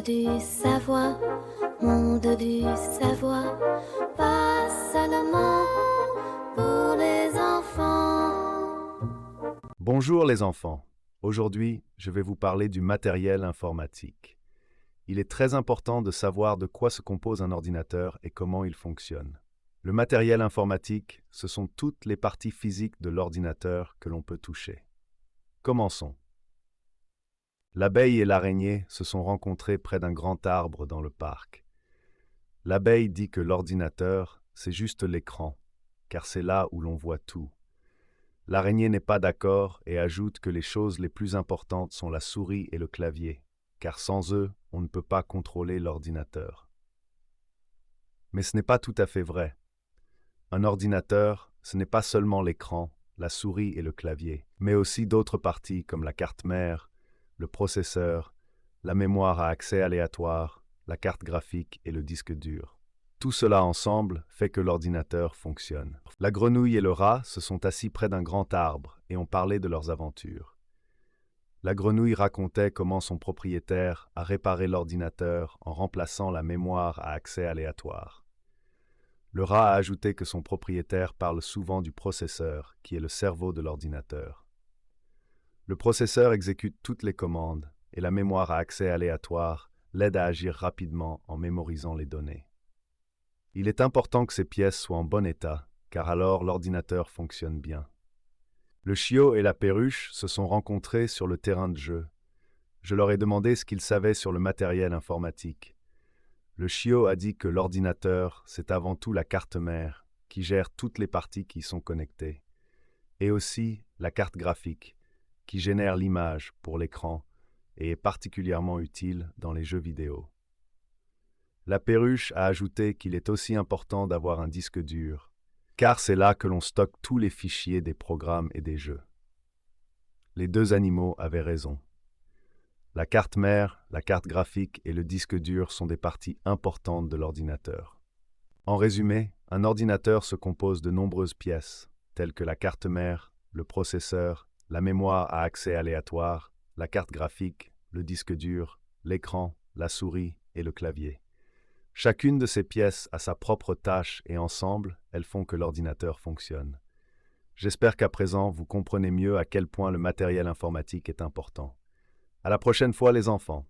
du savoir, monde du savoir, pas seulement pour les enfants. Bonjour les enfants. Aujourd'hui, je vais vous parler du matériel informatique. Il est très important de savoir de quoi se compose un ordinateur et comment il fonctionne. Le matériel informatique, ce sont toutes les parties physiques de l'ordinateur que l'on peut toucher. Commençons. L'abeille et l'araignée se sont rencontrés près d'un grand arbre dans le parc. L'abeille dit que l'ordinateur, c'est juste l'écran, car c'est là où l'on voit tout. L'araignée n'est pas d'accord et ajoute que les choses les plus importantes sont la souris et le clavier, car sans eux, on ne peut pas contrôler l'ordinateur. Mais ce n'est pas tout à fait vrai. Un ordinateur, ce n'est pas seulement l'écran, la souris et le clavier, mais aussi d'autres parties comme la carte mère, le processeur, la mémoire à accès aléatoire, la carte graphique et le disque dur. Tout cela ensemble fait que l'ordinateur fonctionne. La grenouille et le rat se sont assis près d'un grand arbre et ont parlé de leurs aventures. La grenouille racontait comment son propriétaire a réparé l'ordinateur en remplaçant la mémoire à accès aléatoire. Le rat a ajouté que son propriétaire parle souvent du processeur, qui est le cerveau de l'ordinateur. Le processeur exécute toutes les commandes et la mémoire à accès aléatoire l'aide à agir rapidement en mémorisant les données. Il est important que ces pièces soient en bon état, car alors l'ordinateur fonctionne bien. Le chiot et la perruche se sont rencontrés sur le terrain de jeu. Je leur ai demandé ce qu'ils savaient sur le matériel informatique. Le chiot a dit que l'ordinateur, c'est avant tout la carte mère, qui gère toutes les parties qui y sont connectées, et aussi la carte graphique, qui génère l'image pour l'écran et est particulièrement utile dans les jeux vidéo. La perruche a ajouté qu'il est aussi important d'avoir un disque dur, car c'est là que l'on stocke tous les fichiers des programmes et des jeux. Les deux animaux avaient raison. La carte mère, la carte graphique et le disque dur sont des parties importantes de l'ordinateur. En résumé, un ordinateur se compose de nombreuses pièces, telles que la carte mère, le processeur, la mémoire à accès aléatoire, la carte graphique, le disque dur, l'écran, la souris et le clavier. Chacune de ces pièces a sa propre tâche et ensemble, elles font que l'ordinateur fonctionne. J'espère qu'à présent, vous comprenez mieux à quel point le matériel informatique est important. À la prochaine fois, les enfants.